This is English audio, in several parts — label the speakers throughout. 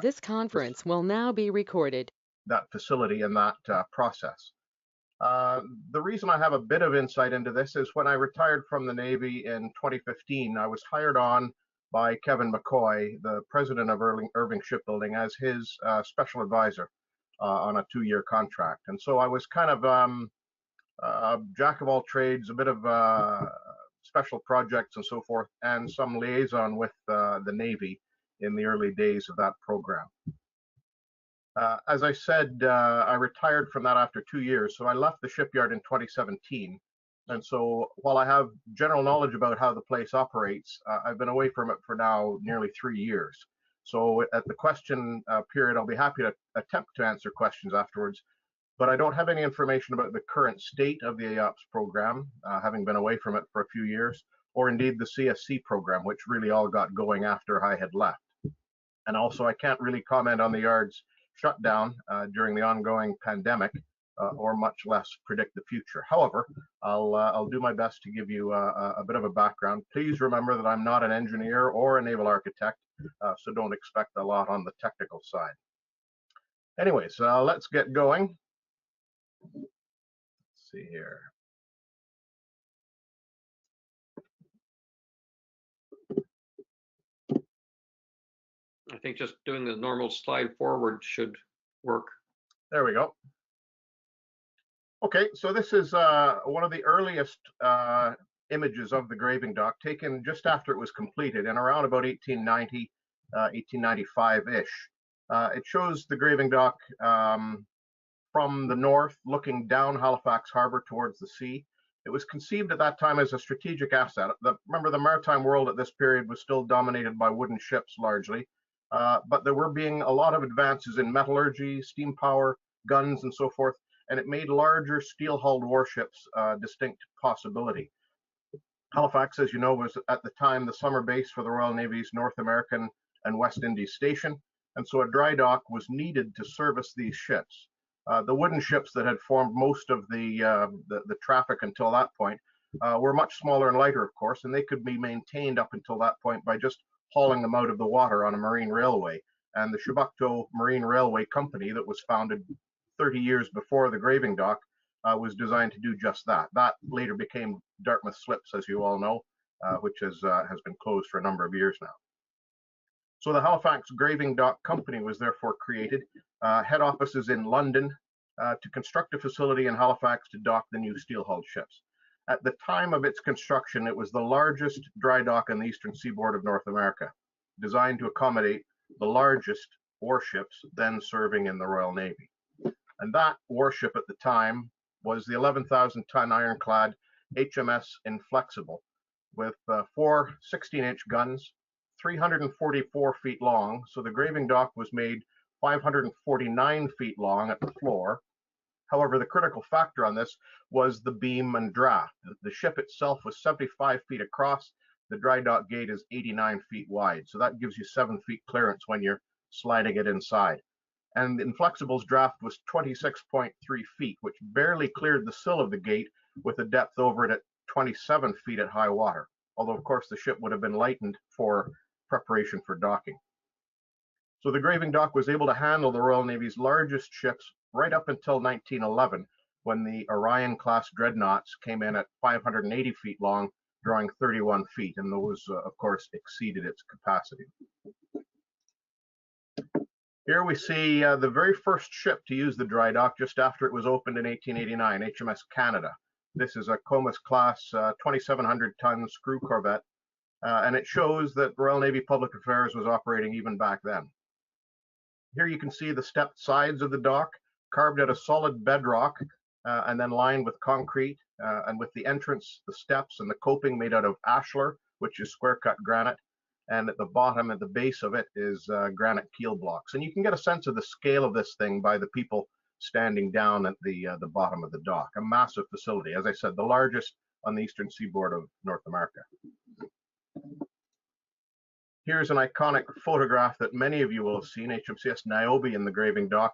Speaker 1: This conference will now be recorded.
Speaker 2: that facility and that process. The reason I have a bit of insight into this is when I retired from the Navy in 2015, I was hired on by Kevin McCoy, the president of Irving Shipbuilding, as his special advisor on a 2-year contract. And so I was kind of jack of all trades, a bit of special projects and so forth, and some liaison with the Navy in the early days of that program. As I said, I retired from that after 2 years, so I left the shipyard in 2017. And so while I have general knowledge about how the place operates, I've been away from it for now nearly 3 years. So at the question period, I'll be happy to attempt to answer questions afterwards, but I don't have any information about the current state of the AOPS program, having been away from it for a few years, or indeed the CSC program, which really all got going after I had left. And also I can't really comment on the yard's shutdown during the ongoing pandemic, or much less predict the future. However, I'll do my best to give you a bit of a background. Please remember that I'm not an engineer or a naval architect, so don't expect a lot on the technical side. Anyways, let's get going. Let's see here.
Speaker 3: I think just doing the normal slide forward should work.
Speaker 2: There we go. Okay, so this is one of the earliest images of the graving dock, taken just after it was completed in around about 1890, 1895-ish. It shows the graving dock from the north, looking down Halifax Harbor towards the sea. It was conceived at that time as a strategic asset. Remember, the maritime world at this period was still dominated by wooden ships largely, but there were being a lot of advances in metallurgy, steam power, guns, and so forth, and it made larger steel-hulled warships a distinct possibility. Halifax, as you know, was at the time the summer base for the Royal Navy's North American and West Indies station, and so a dry dock was needed to service these ships. The wooden ships that had formed most of the traffic until that point were much smaller and lighter, of course, and they could be maintained up until that point by just hauling them out of the water on a marine railway. And the Shibukto Marine Railway Company, that was founded 30 years before the graving dock, was designed to do just that. That later became Dartmouth Slips, as you all know, which has been closed for a number of years now. So the Halifax Graving Dock Company was therefore created, head offices in London, to construct a facility in Halifax to dock the new steel-hulled ships. At the time of its construction, it was the largest dry dock on the eastern seaboard of North America, designed to accommodate the largest warships then serving in the Royal Navy. And that warship at the time was the 11,000-ton ironclad HMS Inflexible, with 4 16-inch guns, 344 feet long. So the graving dock was made 549 feet long at the floor. However, the critical factor on this was the beam and draft. The ship itself was 75 feet across. The dry dock gate is 89 feet wide. So that gives you 7 feet clearance when you're sliding it inside. And the Inflexible's draft was 26.3 feet, which barely cleared the sill of the gate, with a depth over it at 27 feet at high water. Although, of course, the ship would have been lightened for preparation for docking. So the graving dock was able to handle the Royal Navy's largest ships right up until 1911, when the Orion-class dreadnoughts came in at 580 feet long, drawing 31 feet, and those, of course, exceeded its capacity. Here we see the very first ship to use the dry dock just after it was opened in 1889, HMS Canada. This is a Comus-class 2,700-ton screw corvette, and it shows that Royal Navy Public Affairs was operating even back then. Here you can see the stepped sides of the dock, carved out of solid bedrock and then lined with concrete, and with the entrance, the steps, and the coping made out of ashlar, which is square-cut granite, and at the bottom, at the base of it, is granite keel blocks. And you can get a sense of the scale of this thing by the people standing down at the bottom of the dock. A massive facility, as I said, the largest on the eastern seaboard of North America. Here's an iconic photograph that many of you will have seen, HMCS Niobe in the graving dock,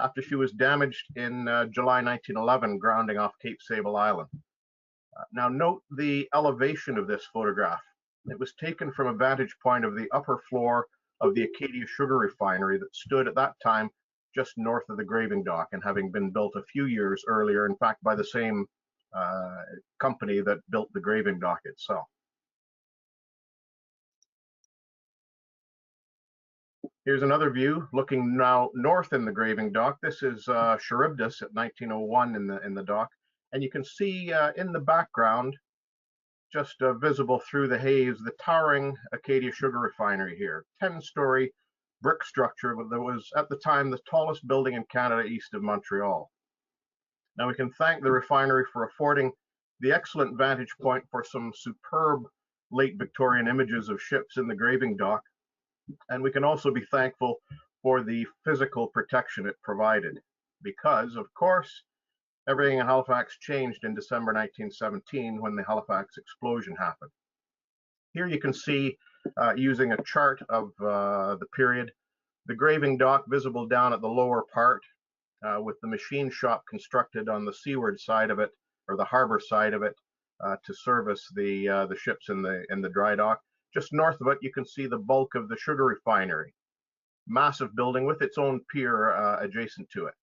Speaker 2: after she was damaged in July 1911, grounding off Cape Sable Island. Now note the elevation of this photograph. It was taken from a vantage point of the upper floor of the Acadia Sugar Refinery that stood at that time just north of the graving dock, and having been built a few years earlier, in fact, by the same company that built the graving dock itself. Here's another view looking now north in the graving dock. This is Charybdis at 1901 in the dock, and you can see in the background, just visible through the haze, the towering Acadia Sugar Refinery here. 10-story brick structure that was at the time the tallest building in Canada east of Montreal. Now we can thank the refinery for affording the excellent vantage point for some superb late Victorian images of ships in the graving dock. And we can also be thankful for the physical protection it provided, because, of course, everything in Halifax changed in December 1917 when the Halifax explosion happened. Here you can see, using a chart of the period, the graving dock visible down at the lower part, with the machine shop constructed on the seaward side of it, or the harbor side of it, to service the ships in the dry dock. Just north of it, you can see the bulk of the sugar refinery, massive building with its own pier adjacent to it.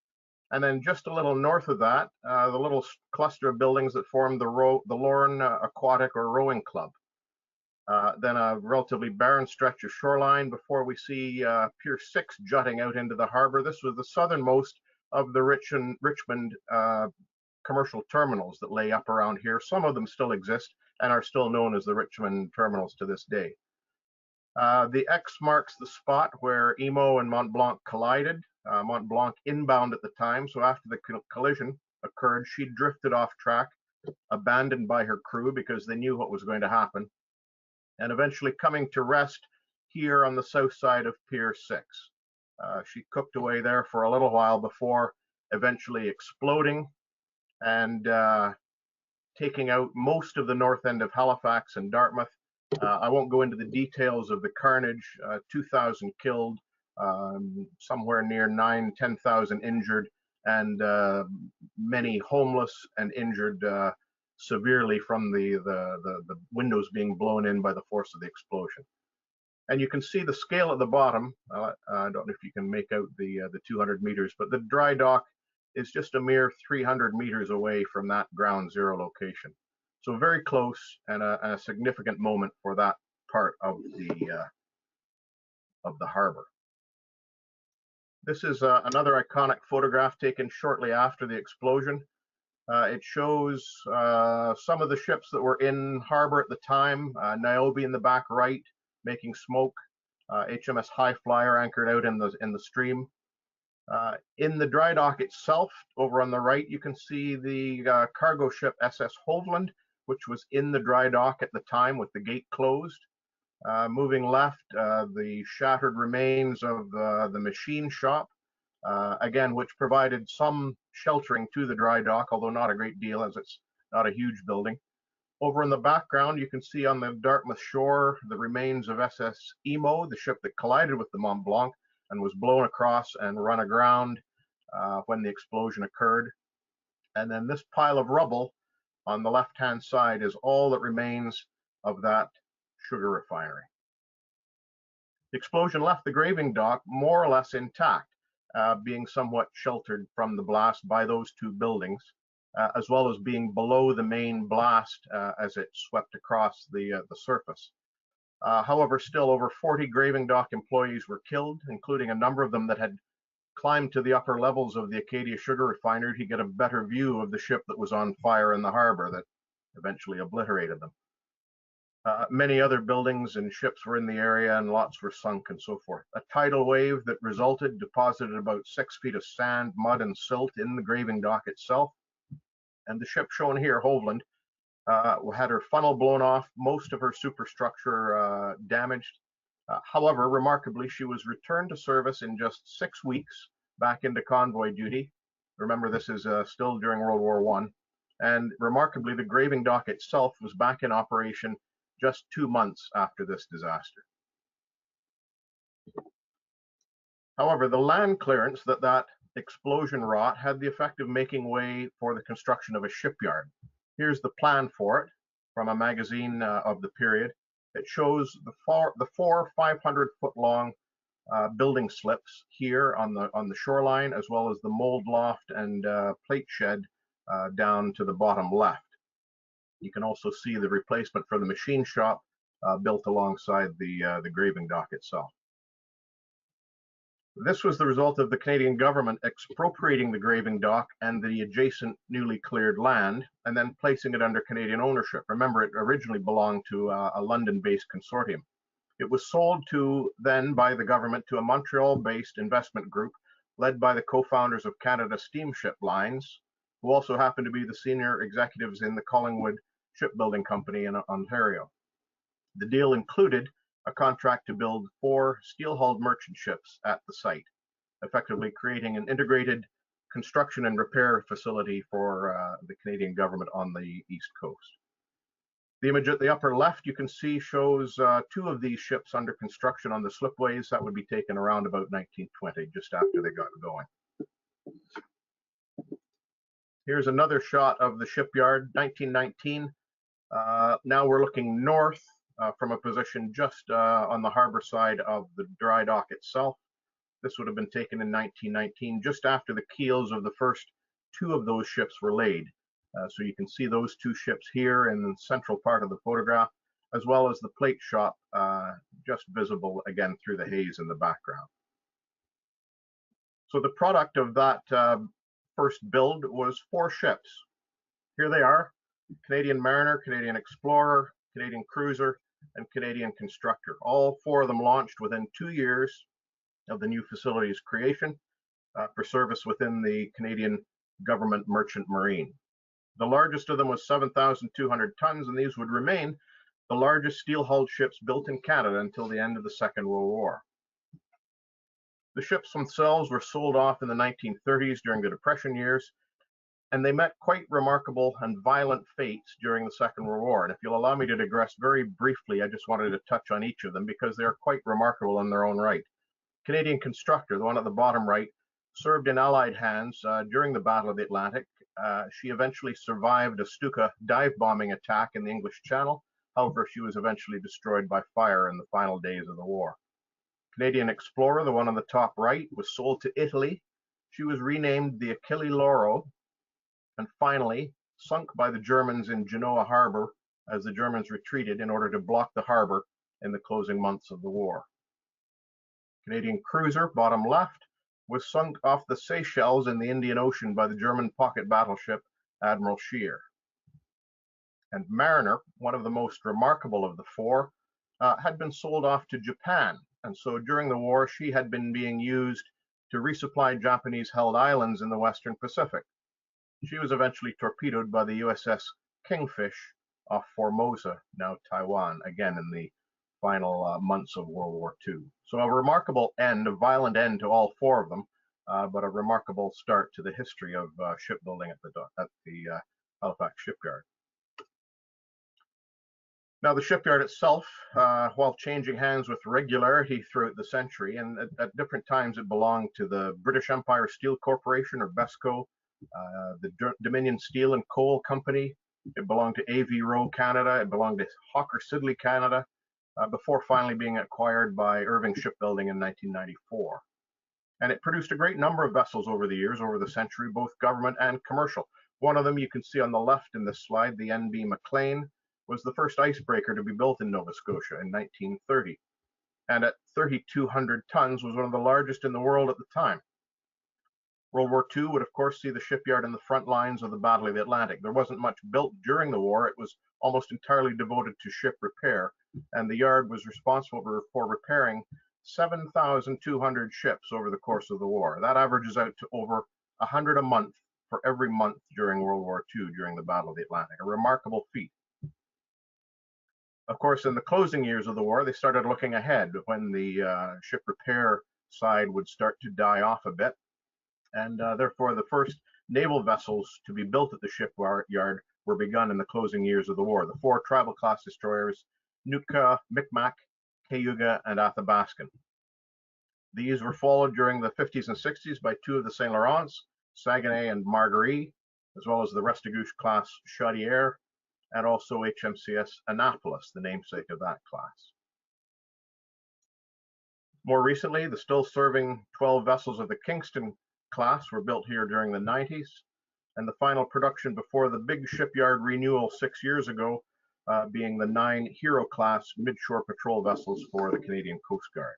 Speaker 2: And then just a little north of that, the little cluster of buildings that form the Lorne Aquatic or Rowing Club. Then a relatively barren stretch of shoreline before we see Pier 6 jutting out into the harbor. This was the southernmost of the Richmond commercial terminals that lay up around here. Some of them still exist and are still known as the Richmond terminals to this day. The X marks the spot where Emo and Mont Blanc collided. Mont Blanc inbound at the time, so after the collision occurred, she drifted off track, abandoned by her crew because they knew what was going to happen, and eventually coming to rest here on the south side of Pier 6. She cooked away there for a little while before eventually exploding and taking out most of the north end of Halifax and Dartmouth. I won't go into the details of the carnage. 2,000 killed, somewhere near 10,000 injured, and many homeless and injured severely from the windows being blown in by the force of the explosion. And you can see the scale at the bottom. I don't know if you can make out the 200 meters, but the dry dock is just a mere 300 meters away from that ground zero location. So very close, and a significant moment for that part of the harbor. This is another iconic photograph taken shortly after the explosion. It shows some of the ships that were in harbor at the time. Niobe in the back right, making smoke. HMS High Flyer anchored out in the stream. In the dry dock itself, over on the right, you can see the cargo ship SS Hovland, which was in the dry dock at the time with the gate closed. Moving left, the shattered remains of the machine shop, again, which provided some sheltering to the dry dock, although not a great deal, as it's not a huge building. Over in the background, you can see on the Dartmouth shore the remains of SS Emo, the ship that collided with the Mont Blanc and was blown across and run aground when the explosion occurred. And then this pile of rubble on the left-hand side is all that remains of that sugar refinery. The explosion left the graving dock more or less intact, being somewhat sheltered from the blast by those two buildings, as well as being below the main blast as it swept across the surface. However, still over 40 graving dock employees were killed, including a number of them that had climbed to the upper levels of the Acadia Sugar Refinery to get a better view of the ship that was on fire in the harbor that eventually obliterated them. Many other buildings and ships were in the area, and lots were sunk and so forth. A tidal wave that resulted deposited about 6 feet of sand, mud, and silt in the graving dock itself. And the ship shown here, Hovland, had her funnel blown off, most of her superstructure damaged. However, remarkably, she was returned to service in just 6 weeks, back into convoy duty. Remember, this is still during World War I. And remarkably, the graving dock itself was back in operation just 2 months after this disaster. However, the land clearance that explosion wrought had the effect of making way for the construction of a shipyard. Here's the plan for it from a magazine of the period. It shows the four 500-foot-long building slips here on the shoreline, as well as the mold loft and plate shed down to the bottom left. You can also see the replacement for the machine shop built alongside the graving dock itself. This was the result of the Canadian government expropriating the graving dock and the adjacent newly cleared land, and then placing it under Canadian ownership. Remember, it originally belonged to a London-based consortium. It was sold then by the government to a Montreal-based investment group led by the co-founders of Canada Steamship Lines, who also happened to be the senior executives in the Collingwood Shipbuilding Company in Ontario. The deal included a contract to build 4 steel-hulled merchant ships at the site, effectively creating an integrated construction and repair facility for the Canadian government on the East Coast. The image at the upper left you can see shows 2 of these ships under construction on the slipways. That would be taken around about 1920, just after they got going. Here's another shot of the shipyard, 1919. Now we're looking north from a position just on the harbor side of the dry dock itself. This would have been taken in 1919, just after the keels of the first 2 of those ships were laid. So you can see those 2 ships here in the central part of the photograph, as well as the plate shop just visible again through the haze in the background. So the product of that first build was 4 ships. Here they are: Canadian Mariner, Canadian Explorer, Canadian Cruiser, and Canadian Constructor. All 4 of them launched within 2 years of the new facility's creation for service within the Canadian government merchant marine. The largest of them was 7,200 tons, and these would remain the largest steel-hulled ships built in Canada until the end of the Second World War. The ships themselves were sold off in the 1930s during the Depression years, and they met quite remarkable and violent fates during the Second World War. And if you'll allow me to digress very briefly, I just wanted to touch on each of them because they're quite remarkable in their own right. Canadian Constructor, the one at the bottom right, served in Allied hands during the Battle of the Atlantic. She eventually survived a Stuka dive bombing attack in the English Channel. However, she was eventually destroyed by fire in the final days of the war. Canadian Explorer, the one on the top right, was sold to Italy. She was renamed the Achille Lauro, and finally sunk by the Germans in Genoa Harbor as the Germans retreated in order to block the harbor in the closing months of the war. Canadian Cruiser, bottom left, was sunk off the Seychelles in the Indian Ocean by the German pocket battleship Admiral Scheer. And Mariner, one of the most remarkable of the 4, had been sold off to Japan. And so during the war, she had been being used to resupply Japanese-held islands in the Western Pacific. She was eventually torpedoed by the USS Kingfish off Formosa, now Taiwan, again in the final months of World War II. So a remarkable end, a violent end to all 4 of them, but a remarkable start to the history of shipbuilding at the Halifax Shipyard. Now, the shipyard itself, while changing hands with regularity throughout the century, and at different times it belonged to the British Empire Steel Corporation, or BESCO, the Dominion Steel and Coal Company. It belonged to AV Rowe Canada. It belonged to Hawker Siddeley Canada, before finally being acquired by Irving Shipbuilding in 1994. And it produced a great number of vessels over the years, over the century, both government and commercial. One of them you can see on the left in this slide, the NB McLean, was the first icebreaker to be built in Nova Scotia in 1930. And at 3,200 tons was one of the largest in the world at the time. World War II would, of course, see the shipyard in the front lines of the Battle of the Atlantic. There wasn't much built during the war. It was almost entirely devoted to ship repair, and the yard was responsible for repairing 7,200 ships over the course of the war. That averages out to over 100 a month for every month during World War II, during the Battle of the Atlantic, a remarkable feat. Of course, in the closing years of the war, they started looking ahead when the ship repair side would start to die off a bit. And therefore, the first naval vessels to be built at the shipyard were begun in the closing years of the war. The 4 Tribal-class destroyers, Nootka, Micmac, Cayuga, and Athabascan. These were followed during the 50s and 60s by 2 of the St. Laurents, Saguenay and Marguerite, as well as the Restigouche-class Chaudière, and also HMCS Annapolis, the namesake of that class. More recently, the still serving 12 vessels of the Kingston class were built here during the 90s, and the final production before the big shipyard renewal 6 years ago being the 9 Hero class midshore patrol vessels for the Canadian Coast Guard.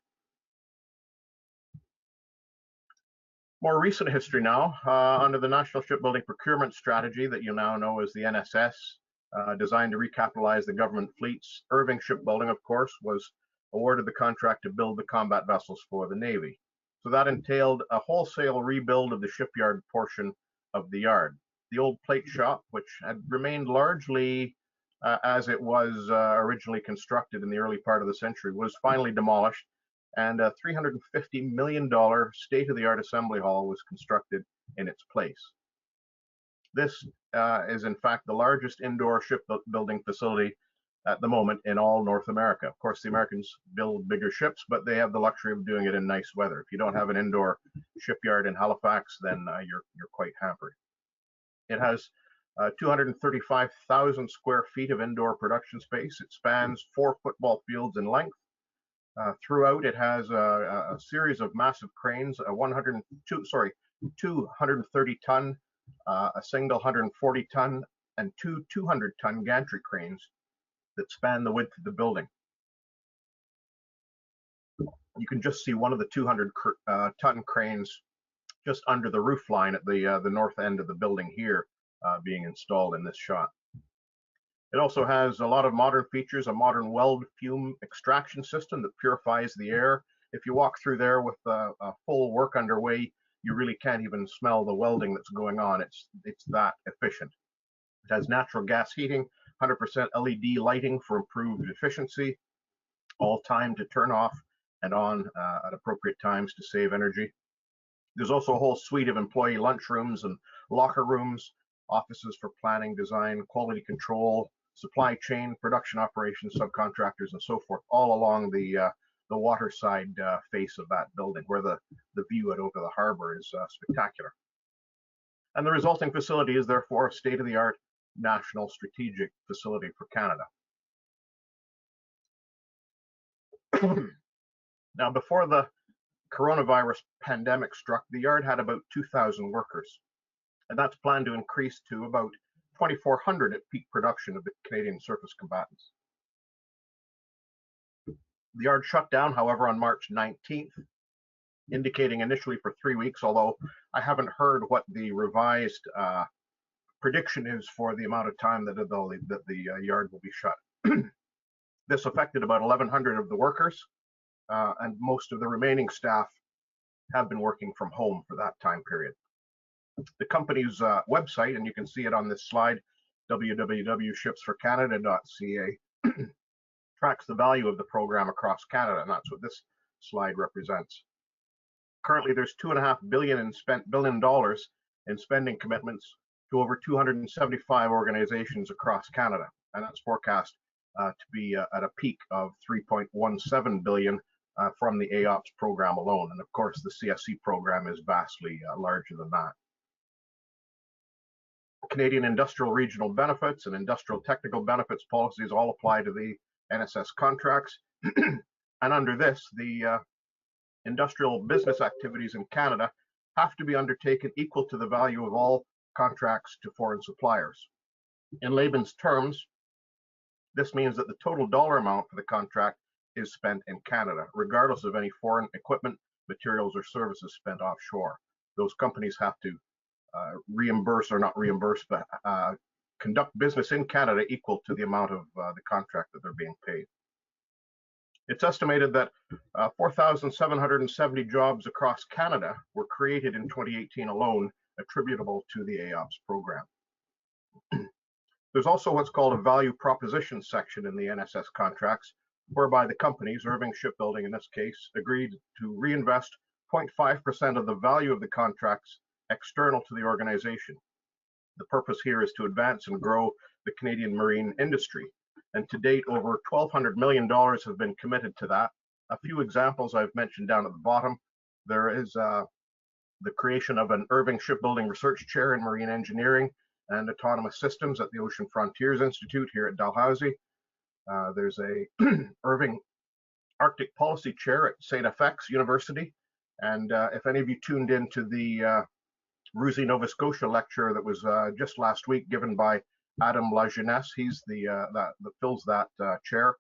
Speaker 2: More recent history now, under the National Shipbuilding Procurement Strategy that you now know as the NSS, designed to recapitalize the government fleets, Irving Shipbuilding, of course, was awarded the contract to build the combat vessels for the Navy. So that entailed a wholesale rebuild of the shipyard portion of the yard. The old plate shop, which had remained largely as it was originally constructed in the early part of the century, was finally demolished, and a $350 million state-of-the-art assembly hall was constructed in its place. This is in fact the largest indoor shipbuilding facility at the moment in all North America. Of course, the Americans build bigger ships, but they have the luxury of doing it in nice weather. If you don't have an indoor shipyard in Halifax, then you're quite hampered. It has 235,000 square feet of indoor production space. It spans 4 football fields in length. Throughout, it has a series of massive cranes, a 230-ton, a single 140-ton, and 2 200-ton gantry cranes that span the width of the building. You can just see one of the 200-ton cranes just under the roof line at the north end of the building here, being installed in this shot. It also has a lot of modern features, a modern weld fume extraction system that purifies the air. If you walk through there with a full work underway, you really can't even smell the welding that's going on. It's that efficient. It has natural gas heating, 100% LED lighting for improved efficiency, all timed to turn off and on at appropriate times to save energy. There's also a whole suite of employee lunchrooms and locker rooms, offices for planning, design, quality control, supply chain, production operations, subcontractors, and so forth, all along the waterside face of that building, where the view out over the harbor is spectacular. And the resulting facility is therefore a state-of-the-art national strategic facility for Canada. Now, before the coronavirus pandemic struck, the yard had about 2,000 workers, and that's planned to increase to about 2,400 at peak production of the Canadian surface combatants. The yard shut down, however, on March 19th, indicating initially for 3 weeks, although I haven't heard what the revised prediction is for the amount of time that the yard will be shut. This affected about 1,100 of the workers, and most of the remaining staff have been working from home for that time period. The company's website, and you can see it on this slide, www.shipsforcanada.ca, tracks the value of the program across Canada, and that's what this slide represents. Currently, there's $2.5 billion in spending commitments to over 275 organizations across Canada, and that's forecast to be at a peak of $3.17 billion from the AOPS program alone. And of course, the CSC program is vastly larger than that. Canadian industrial regional benefits and industrial technical benefits policies all apply to the NSS contracts. And under this, the industrial business activities in Canada have to be undertaken equal to the value of all contracts to foreign suppliers. In layman's terms, this means that the total dollar amount for the contract is spent in Canada, regardless of any foreign equipment, materials, or services spent offshore. Those companies have to reimburse, or not reimburse, but conduct business in Canada equal to the amount of the contract that they're being paid. It's estimated that 4,770 jobs across Canada were created in 2018 alone, attributable to the AOPS program. There's also what's called a value proposition section in the NSS contracts, whereby the companies, Irving Shipbuilding in this case, agreed to reinvest 0.5% of the value of the contracts external to the organization. The purpose here is to advance and grow the Canadian marine industry. And to date, over $1,200 million have been committed to that. A few examples I've mentioned down at the bottom. There is the creation of an Irving Shipbuilding Research Chair in Marine Engineering and Autonomous Systems at the Ocean Frontiers Institute here at Dalhousie. There's a Irving Arctic Policy Chair at St. FX University. And if any of you tuned into the Russie, Nova Scotia lecture that was just last week given by Adam Lajeunesse, he's that fills that chair.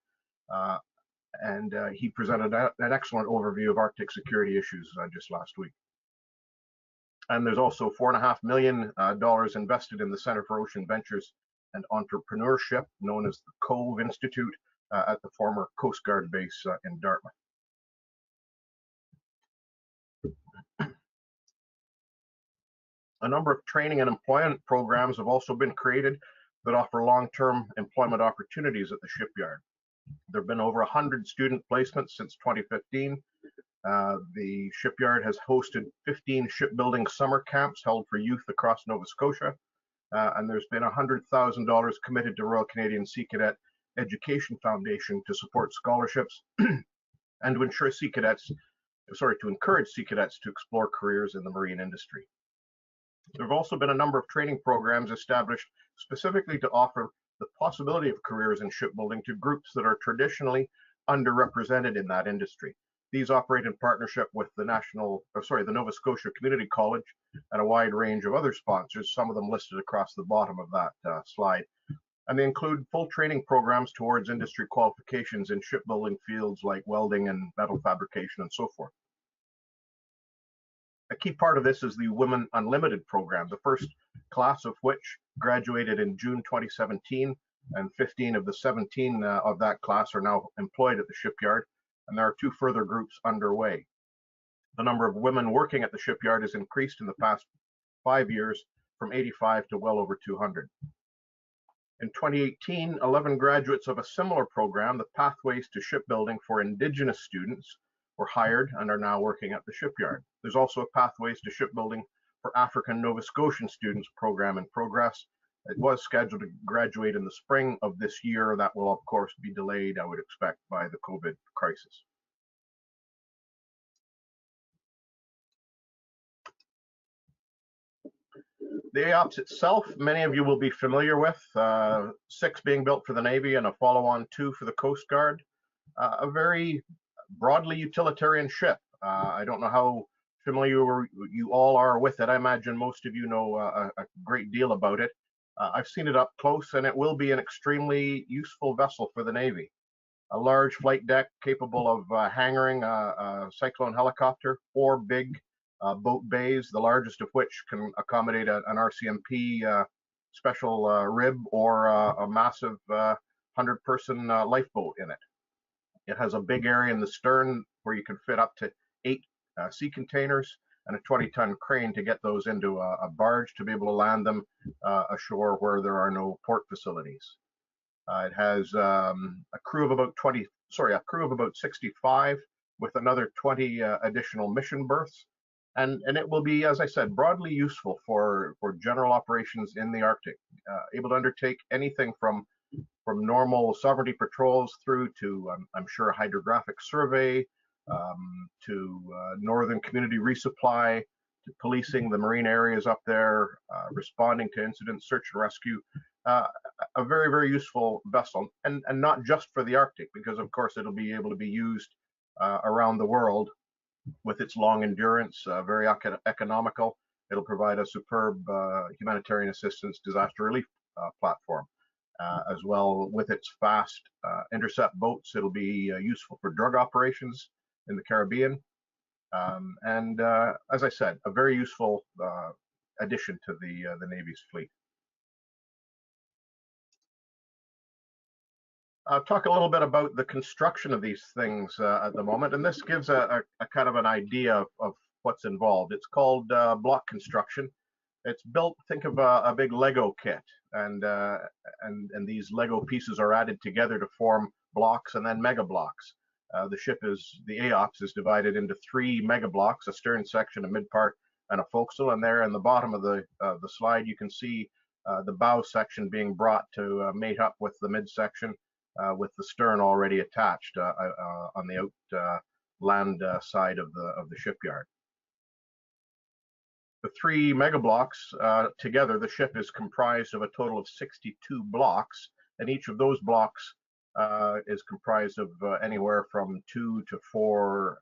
Speaker 2: And he presented an excellent overview of Arctic security issues just last week. And there's also $4.5 million invested in the Center for Ocean Ventures and Entrepreneurship, known as the Cove Institute, at the former Coast Guard base in Dartmouth. A number of training and employment programs have also been created that offer long-term employment opportunities at the shipyard. There have been over 100 student placements since 2015. The shipyard has hosted 15 shipbuilding summer camps held for youth across Nova Scotia, and there's been $100,000 committed to Royal Canadian Sea Cadet Education Foundation to support scholarships and to encourage sea cadets to explore careers in the marine industry. There have also been a number of training programs established specifically to offer the possibility of careers in shipbuilding to groups that are traditionally underrepresented in that industry. These operate in partnership with the Nova Scotia Community College and a wide range of other sponsors, some of them listed across the bottom of that slide. And they include full training programs towards industry qualifications in shipbuilding fields like welding and metal fabrication and so forth. A key part of this is the Women Unlimited program, the first class of which graduated in June 2017, and 15 of the 17 of that class are now employed at the shipyard, and there are 2 further groups underway. The number of women working at the shipyard has increased in the past 5 years from 85 to well over 200. In 2018, 11 graduates of a similar program, the Pathways to Shipbuilding for Indigenous Students, were hired and are now working at the shipyard. There's also a Pathways to Shipbuilding for African Nova Scotian Students program in progress. It was scheduled to graduate in the spring of this year. That will, of course, be delayed, I would expect, by the COVID crisis. The AOPS itself, many of you will be familiar with, 6 being built for the Navy and a follow-on 2 for the Coast Guard. A very broadly utilitarian ship. I don't know how familiar you all are with it. I imagine most of you know a great deal about it. I've seen it up close, and it will be an extremely useful vessel for the Navy. A large flight deck capable of hangaring a Cyclone helicopter, 4 big boat bays, the largest of which can accommodate an RCMP special rib or a massive 100-person lifeboat in it. It has a big area in the stern where you can fit up to 8 sea containers and a 20-ton crane to get those into a barge to be able to land them ashore where there are no port facilities. It has a crew of about 65 with another 20 additional mission berths. And it will be, as I said, broadly useful for general operations in the Arctic, able to undertake anything from normal sovereignty patrols through to, I'm sure, a hydrographic survey, to northern community resupply, to policing the marine areas up there, responding to incidents, search and rescue. A very, very useful vessel, and not just for the Arctic, because of course it'll be able to be used around the world with its long endurance, very economical. It'll provide a superb humanitarian assistance disaster relief platform. As well, with its fast intercept boats, it'll be useful for drug operations in the Caribbean. And as I said, a very useful addition to the Navy's fleet. I'll talk a little bit about the construction of these things at the moment, and this gives a kind of an idea of what's involved. It's called block construction. It's built, think of a big Lego kit, and these Lego pieces are added together to form blocks and then mega blocks. The AOPS is divided into 3 mega blocks: a stern section, a mid part, and a forecastle. And there in the bottom of the slide, you can see the bow section being brought to mate up with the midsection, with the stern already attached on the land side of the shipyard. The 3 mega blocks together, the ship is comprised of a total of 62 blocks, and each of those blocks is comprised of anywhere from 2 to 4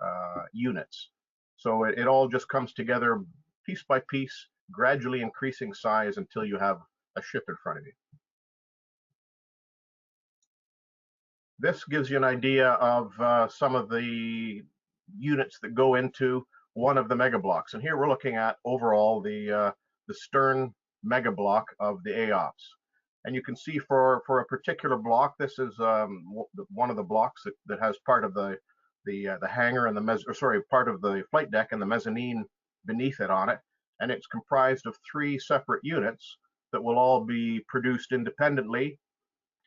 Speaker 2: units. So it all just comes together piece by piece, gradually increasing size until you have a ship in front of you. This gives you an idea of some of the units that go into one of the mega blocks. And here we're looking at overall the stern mega block of the AOPS. And you can see for a particular block, this is one of the blocks that has part of the hangar and part of the flight deck and the mezzanine beneath it on it. And it's comprised of 3 separate units that will all be produced independently,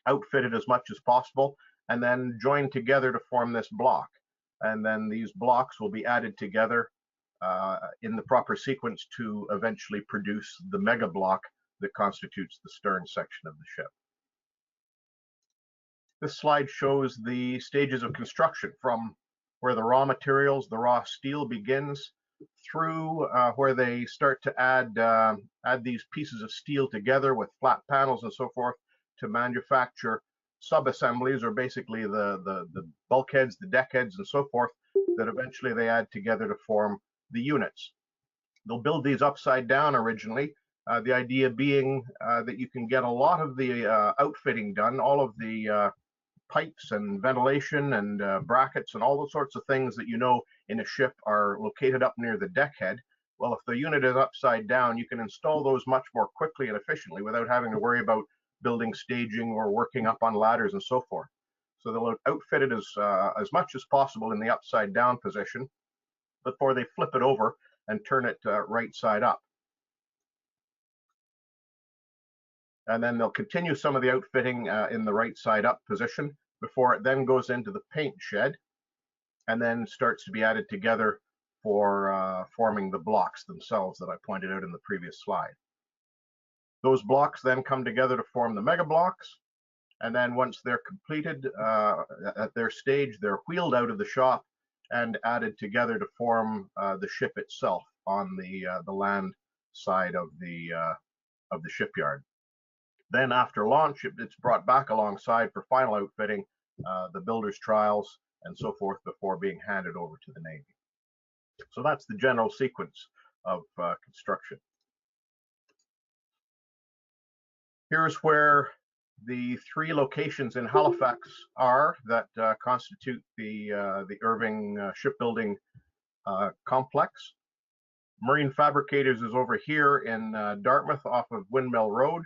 Speaker 2: outfitted as much as possible, and then joined together to form this block. And then these blocks will be added together in the proper sequence to eventually produce the mega block that constitutes the stern section of the ship. This slide shows the stages of construction from where the raw materials, the raw steel begins, through where they start to add these pieces of steel together with flat panels and so forth to manufacture sub-assemblies, or basically the bulkheads, the deckheads, and so forth, that eventually they add together to form the units. They'll build these upside down originally, the idea being that you can get a lot of the outfitting done, all of the pipes and ventilation and brackets and all the sorts of things that you know in a ship are located up near the deckhead. Well, if the unit is upside down, you can install those much more quickly and efficiently without having to worry about building staging or working up on ladders and so forth. So they'll outfit it as much as possible in the upside down position before they flip it over and turn it right side up. And then they'll continue some of the outfitting in the right side up position before it then goes into the paint shed and then starts to be added together for forming the blocks themselves that I pointed out in the previous slide. Those blocks then come together to form the mega blocks, and then once they're completed at their stage, they're wheeled out of the shop and added together to form the ship itself on the land side of the shipyard. Then after launch, it's brought back alongside for final outfitting, the builder's trials, and so forth before being handed over to the Navy. So that's the general sequence of construction. Here's where the 3 locations in Halifax are that constitute the Irving shipbuilding complex. Marine Fabricators is over here in Dartmouth off of Windmill Road.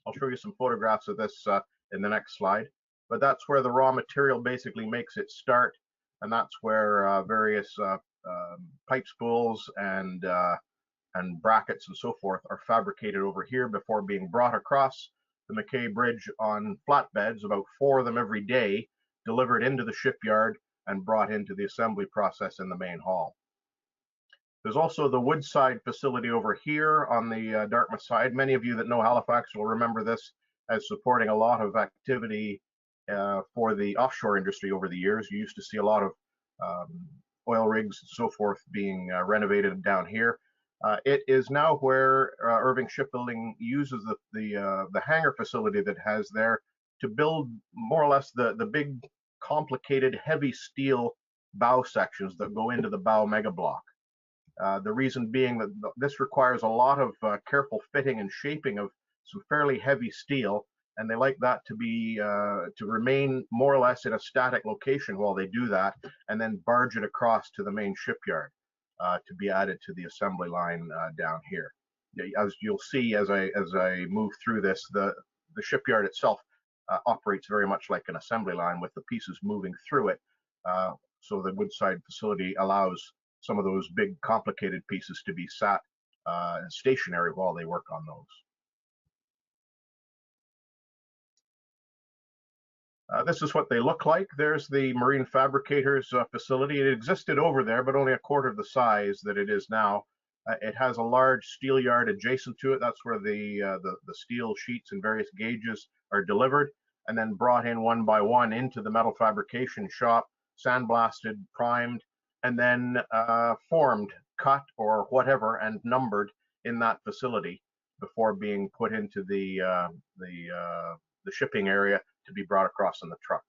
Speaker 2: I'll show you some photographs of this in the next slide. But that's where the raw material basically makes its start, and that's where various pipe spools and brackets and so forth are fabricated over here before being brought across the McKay Bridge on flatbeds, about 4 of them every day, delivered into the shipyard and brought into the assembly process in the main hall. There's also the Woodside facility over here on the Dartmouth side. Many of you that know Halifax will remember this as supporting a lot of activity for the offshore industry over the years. You used to see a lot of oil rigs and so forth being renovated down here. It is now where Irving Shipbuilding uses the hangar facility that has there to build more or less the big, complicated, heavy steel bow sections that go into the bow mega block. The reason being that this requires a lot of careful fitting and shaping of some fairly heavy steel, and they like that to be to remain more or less in a static location while they do that, and then barge it across to the main shipyard to be added to the assembly line down here. As you'll see as I move through this, the shipyard itself operates very much like an assembly line with the pieces moving through it. So the Woodside facility allows some of those big complicated pieces to be sat stationary while they work on those. This is what they look like. There's the Marine Fabricators facility. It existed over there, but only a quarter of the size that it is now. It has a large steel yard adjacent to it. That's where the steel sheets and various gauges are delivered and then brought in one by one into the metal fabrication shop, sandblasted, primed, and then formed, cut, or whatever, and numbered in that facility before being put into the shipping area to be brought across in the trucks.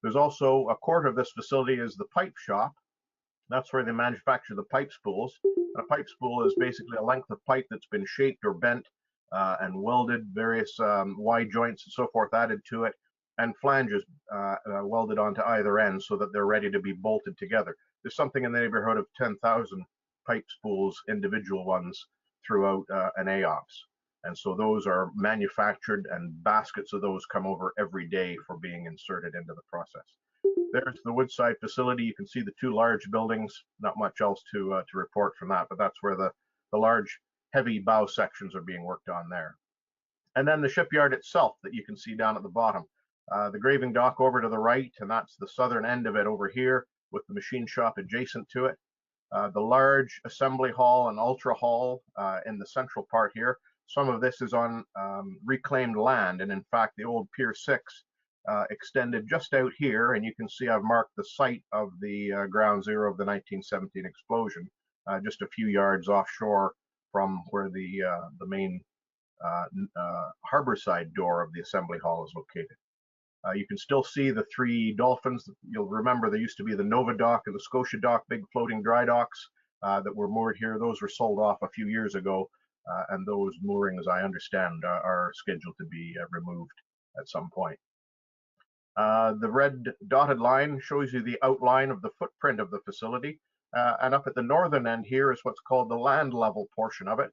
Speaker 2: There's also a quarter of this facility is the pipe shop. That's where they manufacture the pipe spools. A pipe spool is basically a length of pipe that's been shaped or bent and welded, various Y joints and so forth added to it, and flanges welded onto either end so that they're ready to be bolted together. There's something in the neighborhood of 10,000 pipe spools, individual ones, throughout an AOPS. And so those are manufactured, and baskets of those come over every day for being inserted into the process. There's the Woodside facility. You can see the two large buildings. Not much else to report from that, but that's where the large, heavy bow sections are being worked on there. And then the shipyard itself that you can see down at the bottom. The graving dock over to the right, and that's the southern end of it over here with the machine shop adjacent to it. The large assembly hall and ultra hall in the central part here. Some of this is on reclaimed land, and in fact, the old Pier 6 extended just out here, and you can see I've marked the site of the ground zero of the 1917 explosion, just a few yards offshore from where the main harbor side door of the assembly hall is located. You can still see the three dolphins. You'll remember there used to be the Nova Dock and the Scotia Dock, big floating dry docks that were moored here. Those were sold off a few years ago, and those moorings, I understand, are scheduled to be removed at some point. The red dotted line shows you the outline of the footprint of the facility, and up at the northern end here is what's called the land level portion of it.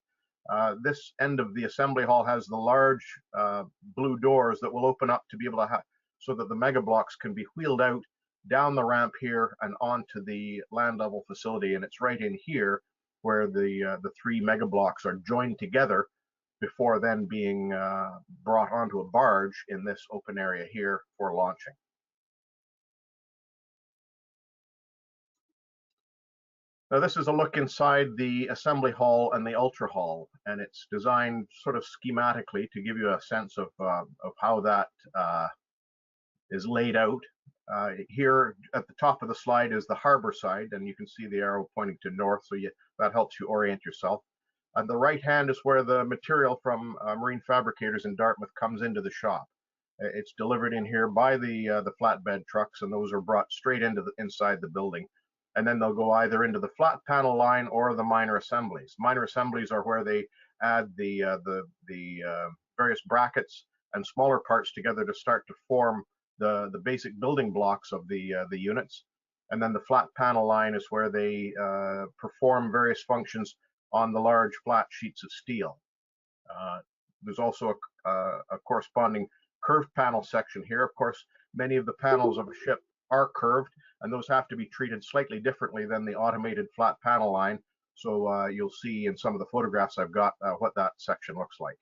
Speaker 2: This end of the assembly hall has the large blue doors that will open up to be able to have, so that the mega blocks can be wheeled out down the ramp here and onto the land level facility. And it's right in here where the three mega blocks are joined together before then being brought onto a barge in this open area here for launching. Now this is a look inside the assembly hall and the ultra hall, and it's designed sort of schematically to give you a sense of how that is laid out. Here at the top of the slide is the harbor side, and you can see the arrow pointing to north, so that helps you orient yourself. On the right hand is where the material from Marine Fabricators in Dartmouth comes into the shop. It's delivered in here by the flatbed trucks, and those are brought straight into inside the building. And then they'll go either into the flat panel line or the minor assemblies. Minor assemblies are where they add the various brackets and smaller parts together to start to form the basic building blocks of the units. And then the flat panel line is where they perform various functions on the large flat sheets of steel. There's also a corresponding curved panel section here. Of course, many of the panels of a ship are curved, and those have to be treated slightly differently than the automated flat panel line. So you'll see in some of the photographs I've got what that section looks like.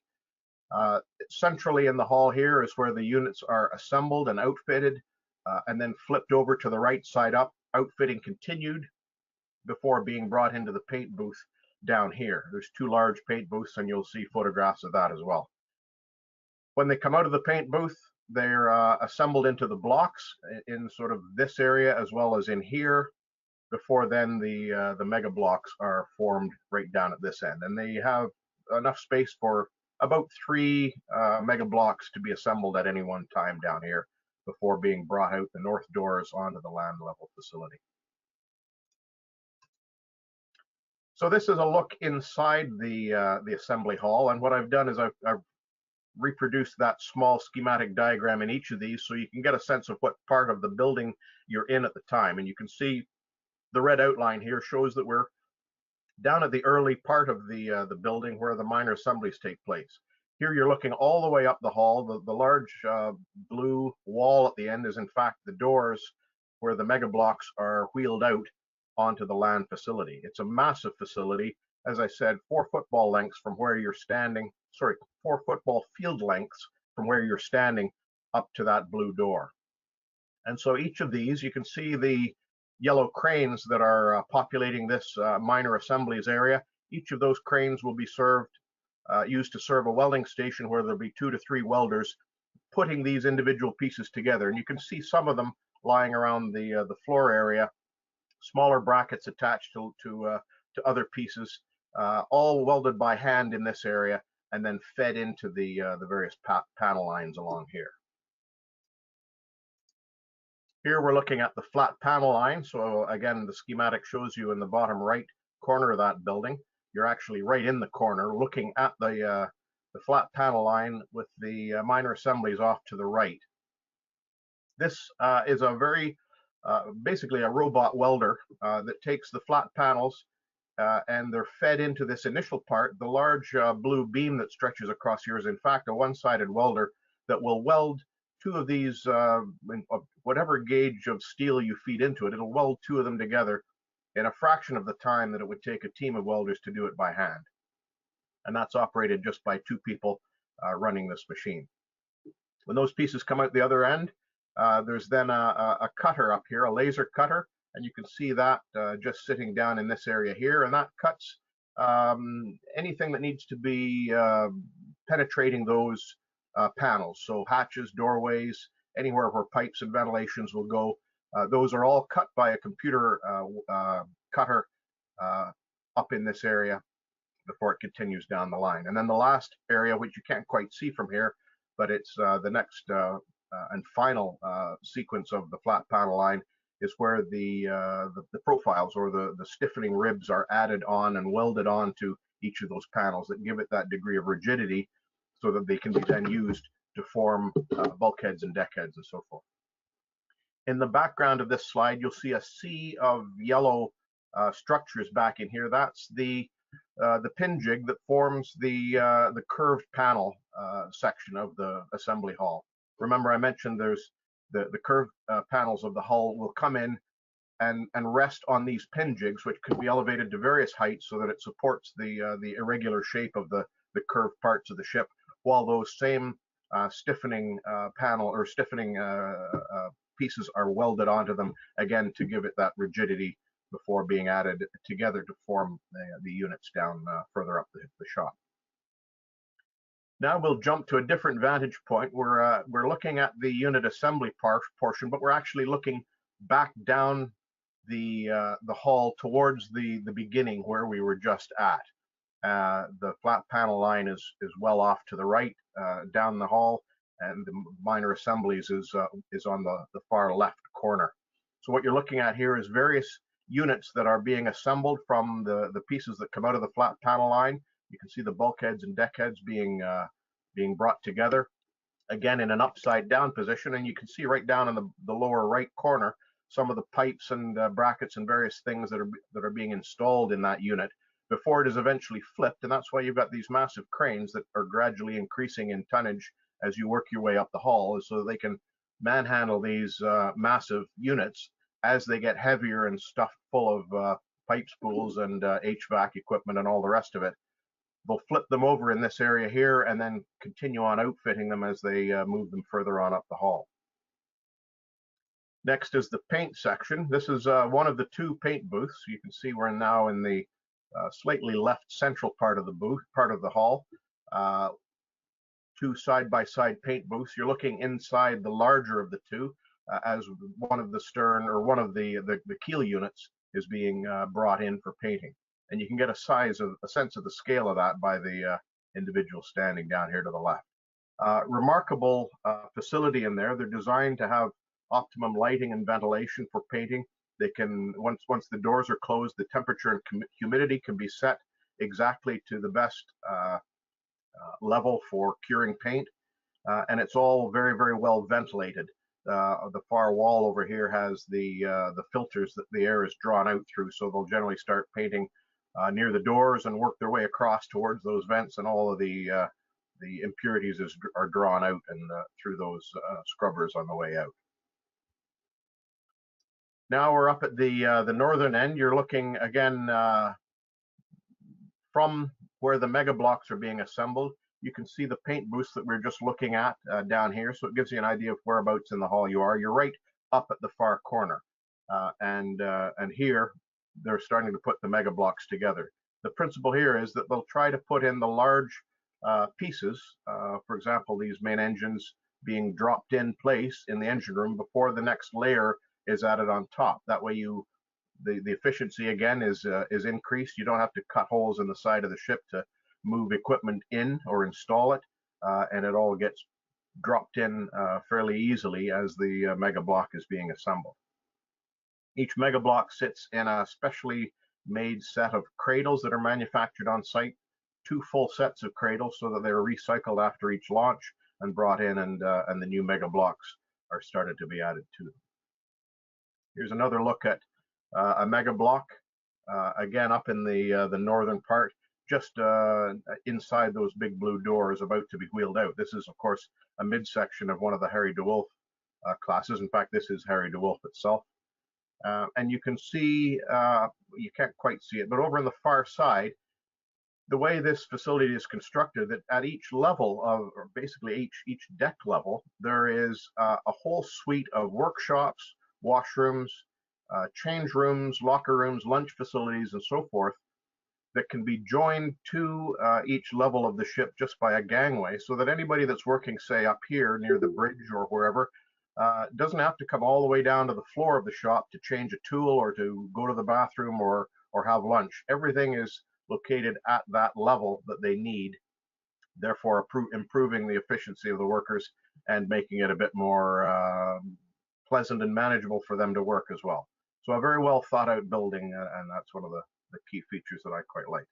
Speaker 2: Centrally in the hall here is where the units are assembled and outfitted, and then flipped over to the right side up, outfitting continued before being brought into the paint booth down here. There's two large paint booths, and you'll see photographs of that as well. When they come out of the paint booth, they're assembled into the blocks in sort of this area as well as in here, before then the mega blocks are formed right down at this end. And they have enough space for about 3 mega blocks to be assembled at any one time down here before being brought out the north doors onto the land level facility. So this is a look inside the assembly hall, and what I've done is I've reproduced that small schematic diagram in each of these so you can get a sense of what part of the building you're in at the time. And you can see the red outline here shows that we're down at the early part of the building where the minor assemblies take place. Here you're looking all the way up the hall. The large blue wall at the end is in fact the doors where the mega blocks are wheeled out onto the land facility. It's a massive facility. As I said, 4 football lengths from where you're standing, 4 football field lengths from where you're standing up to that blue door. And so each of these, you can see the yellow cranes that are populating this minor assemblies area. Each of those cranes will be used to serve a welding station where there'll be 2 to 3 welders putting these individual pieces together. And you can see some of them lying around the floor area, smaller brackets attached to other pieces, all welded by hand in this area, and then fed into the various panel lines along here. Here we're looking at the flat panel line. So again, the schematic shows you in the bottom right corner of that building. You're actually right in the corner looking at the flat panel line with the minor assemblies off to the right. This is a very, basically a robot welder that takes the flat panels and they're fed into this initial part. The large blue beam that stretches across here is in fact a one-sided welder that will weld two of these, whatever gauge of steel you feed into it, it'll weld two of them together in a fraction of the time that it would take a team of welders to do it by hand. And that's operated just by two people running this machine. When those pieces come out the other end, there's then a cutter up here, a laser cutter, and you can see that just sitting down in this area here, and that cuts anything that needs to be penetrating those panels. So hatches, doorways, anywhere where pipes and ventilations will go, those are all cut by a computer cutter up in this area before it continues down the line. And then the last area, which you can't quite see from here, but it's the next and final sequence of the flat panel line, is where the profiles or the stiffening ribs are added on and welded on to each of those panels that give it that degree of rigidity so that they can be then used to form bulkheads and deckheads and so forth. In the background of this slide, you'll see a sea of yellow structures back in here. That's the pin jig that forms the curved panel section of the assembly hall. Remember, I mentioned there's the curved panels of the hull will come in and rest on these pin jigs, which can be elevated to various heights so that it supports the irregular shape of the curved parts of the ship, while those same stiffening panel or stiffening pieces are welded onto them, again, to give it that rigidity before being added together to form the units down further up the shop. Now we'll jump to a different vantage point. We're looking at the unit assembly portion, but we're actually looking back down the hall towards the beginning where we were just at. The flat panel line is well off to the right down the hall, and the minor assemblies is on the far left corner. So what you're looking at here is various units that are being assembled from the pieces that come out of the flat panel line. You can see the bulkheads and deckheads being brought together, again in an upside down position, and you can see right down in the lower right corner some of the pipes and brackets and various things that are being installed in that unit before it is eventually flipped. And that's why you've got these massive cranes that are gradually increasing in tonnage as you work your way up the hall, so that they can manhandle these massive units as they get heavier and stuffed full of pipe spools and HVAC equipment and all the rest of it. They'll flip them over in this area here and then continue on outfitting them as they move them further on up the hall. Next is the paint section. This is one of the two paint booths. You can see we're now in the slightly left central part of the hall. Two side-by-side paint booths. You're looking inside the larger of the two as one of the stern or one of the keel units is being brought in for painting. And you can get a sense of the scale of that by the individual standing down here to the left. Remarkable facility in there. They're designed to have optimum lighting and ventilation for painting. They can, once the doors are closed, the temperature and humidity can be set exactly to the best level for curing paint, and it's all very, very well ventilated. The far wall over here has the filters that the air is drawn out through, so they'll generally start painting near the doors and work their way across towards those vents, and all of the impurities are drawn out and through those scrubbers on the way out. Now we're up at the northern end. You're looking again from where the mega blocks are being assembled. You can see the paint booths that we're just looking at down here, so it gives you an idea of whereabouts in the hall you are. You're right up at the far corner, and here they're starting to put the mega blocks together. The principle here is that they'll try to put in the large pieces, for example, these main engines being dropped in place in the engine room before the next layer is added on top. That way the efficiency again is increased. You don't have to cut holes in the side of the ship to move equipment in or install it, and it all gets dropped in fairly easily as the mega block is being assembled. Each mega block sits in a specially made set of cradles that are manufactured on site, 2 full sets of cradles so that they're recycled after each launch and brought in, and the new mega blocks are started to be added to them. Here's another look at a mega block, again up in the northern part, just inside those big blue doors, about to be wheeled out. This is, of course, a midsection of one of the Harry DeWolf classes. In fact, this is Harry DeWolf itself. And you can see, you can't quite see it, but over on the far side, the way this facility is constructed, that at each level of, or basically each deck level, there is a whole suite of workshops, washrooms, change rooms, locker rooms, lunch facilities, and so forth, that can be joined to each level of the ship just by a gangway, so that anybody that's working, say, up here near the bridge or wherever, doesn't have to come all the way down to the floor of the shop to change a tool or to go to the bathroom or have lunch. Everything is located at that level that they need, therefore improving the efficiency of the workers and making it a bit more pleasant and manageable for them to work as well. So a very well thought out building, and that's one of the key features that I quite like.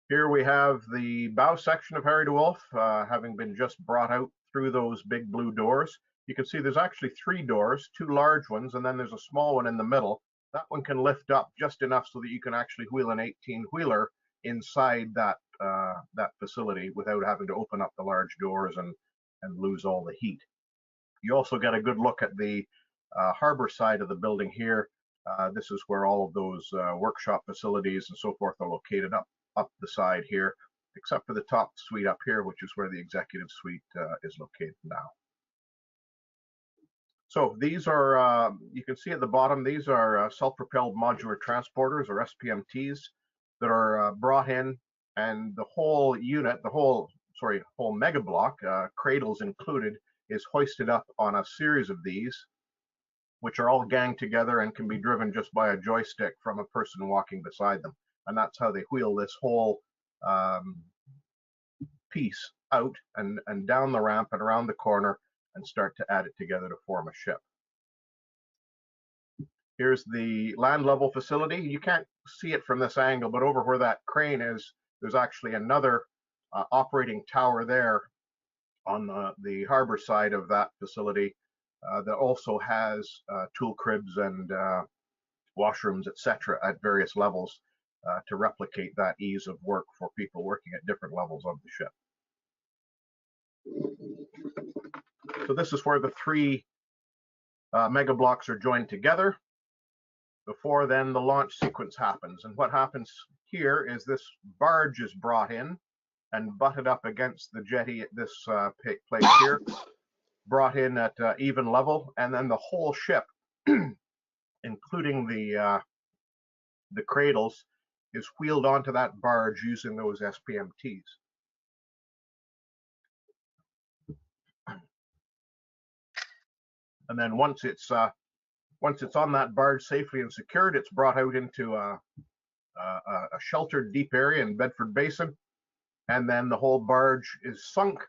Speaker 2: Here we have the bow section of Harry DeWolf, having been just brought out through those big blue doors. You can see there's actually 3 doors, 2 large ones, and then there's a small one in the middle. That one can lift up just enough so that you can actually wheel an 18-wheeler inside that facility without having to open up the large doors and lose all the heat. You also get a good look at the harbor side of the building here. This is where all of those workshop facilities and so forth are located up the side here, except for the top suite up here, which is where the executive suite is located now. So these are, you can see at the bottom, these are self-propelled modular transporters, or SPMTs, that are brought in, and the whole unit, the whole mega block, cradles included, is hoisted up on a series of these, which are all ganged together and can be driven just by a joystick from a person walking beside them. And that's how they wheel this whole piece out and down the ramp and around the corner and start to add it together to form a ship. Here's the land level facility. You can't see it from this angle, but over where that crane is, there's actually another operating tower there on the harbor side of that facility that also has tool cribs and washrooms, etc., at various levels to replicate that ease of work for people working at different levels of the ship. So this is where the 3 mega blocks are joined together. Before then, the launch sequence happens. And what happens here is this barge is brought in and butted up against the jetty at this place here, brought in at even level, and then the whole ship, including the cradles, is wheeled onto that barge using those SPMTs. And then once it's on that barge safely and secured, it's brought out into a sheltered deep area in Bedford Basin, and then the whole barge is sunk,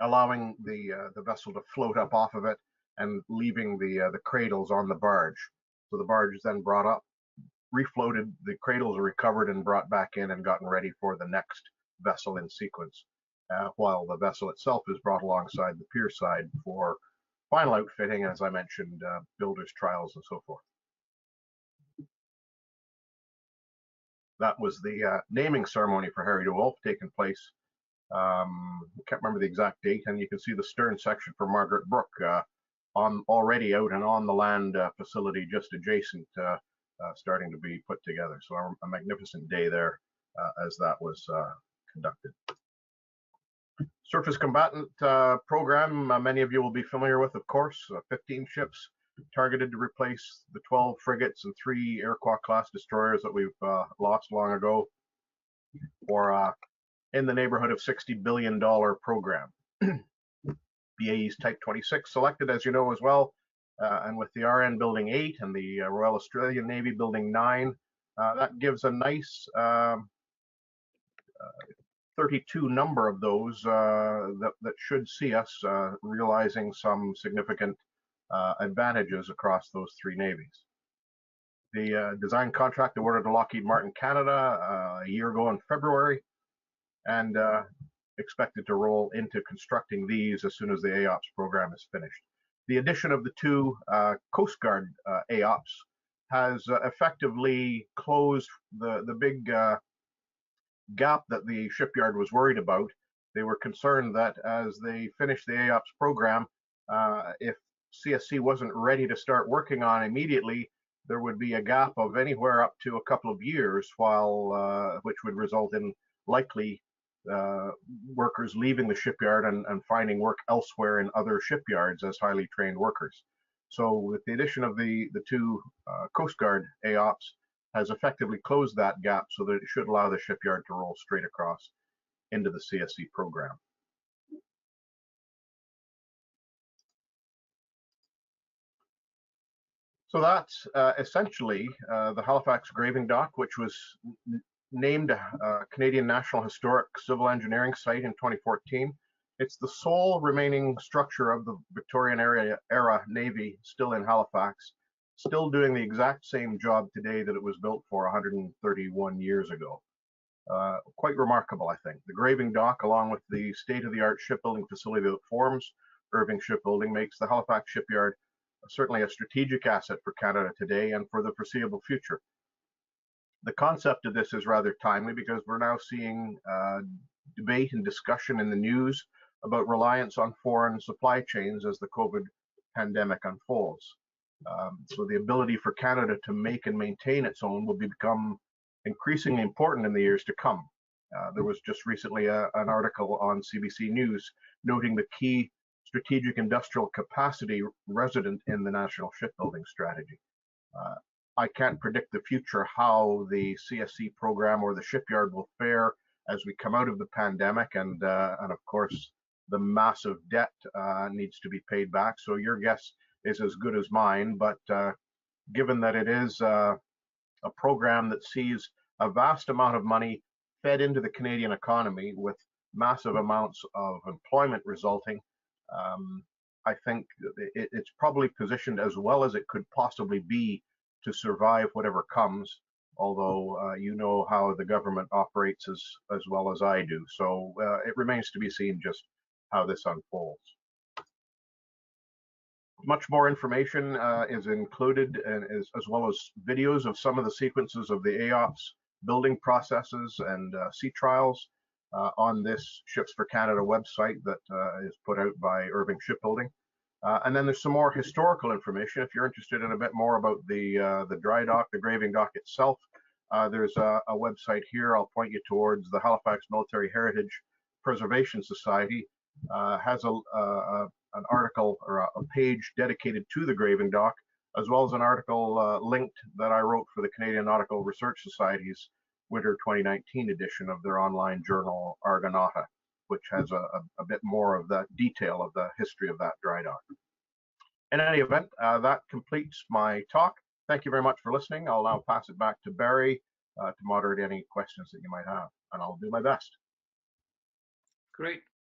Speaker 2: allowing the vessel to float up off of it and leaving the cradles on the barge. So the barge is then brought up, refloated, the cradles are recovered and brought back in and gotten ready for the next vessel in sequence, while the vessel itself is brought alongside the pier side for final outfitting, as I mentioned, builders' trials and so forth. That was the naming ceremony for Harry DeWolf, taking place, I can't remember the exact date, and you can see the stern section for Margaret Brook already out and on the land facility just adjacent, starting to be put together. So a magnificent day there as that was conducted. Surface combatant program, many of you will be familiar with, of course, 15 ships targeted to replace the 12 frigates and 3 Iroquois class destroyers that we've lost long ago, or in the neighborhood of $60 billion program. BAE's Type 26 selected, as you know, as well, and with the RN building 8 and the Royal Australian Navy building 9, that gives a nice 32 number of those that should see us realizing some significant advantages across those three navies. The design contract awarded to Lockheed Martin Canada a year ago in February, and expected to roll into constructing these as soon as the AOPS program is finished. The addition of the two Coast Guard AOPS has effectively closed the big gap that the shipyard was worried about. They were concerned that as they finished the AOPS program, if CSC wasn't ready to start working on immediately, there would be a gap of anywhere up to a couple of years, which would result in likely workers leaving the shipyard and finding work elsewhere in other shipyards as highly trained workers. So with the addition of the two Coast Guard AOPS has effectively closed that gap so that it should allow the shipyard to roll straight across into the CSC program. So that's essentially the Halifax Graving Dock, which was named Canadian National Historic Civil Engineering Site in 2014. It's the sole remaining structure of the Victorian era Navy still in Halifax, still doing the exact same job today that it was built for 131 years ago. Quite remarkable, I think. The graving dock, along with the state-of-the-art shipbuilding facility that forms Irving Shipbuilding, makes the Halifax Shipyard certainly a strategic asset for Canada today and for the foreseeable future. The concept of this is rather timely because we're now seeing debate and discussion in the news about reliance on foreign supply chains as the COVID pandemic unfolds. So the ability for Canada to make and maintain its own will become increasingly important in the years to come. There was just recently an article on CBC News noting the key strategic industrial capacity resident in the national shipbuilding strategy. I can't predict the future how the CSC program or the shipyard will fare as we come out of the pandemic, and of course the massive debt needs to be paid back. So your guess is as good as mine, but given that it is a program that sees a vast amount of money fed into the Canadian economy with massive amounts of employment resulting, I think it's probably positioned as well as it could possibly be to survive whatever comes, although you know how the government operates as well as I do. So it remains to be seen just how this unfolds. Much more information is included, and as well as videos of some of the sequences of the AOPS building processes and sea trials on this Ships for Canada website that is put out by Irving Shipbuilding. And then there's some more historical information. If you're interested in a bit more about the dry dock, the graving dock itself, there's a website here I'll point you towards. The Halifax Military Heritage Preservation Society has an article or a page dedicated to the graving dock, as well as an article linked that I wrote for the Canadian Nautical Research Society's Winter 2019 edition of their online journal Argonauta, which has a bit more of that detail of the history of that dry dock. In any event, that completes my talk. Thank you very much for listening. I'll now pass it back to Barry to moderate any questions that you might have, and I'll do my best.
Speaker 3: Great.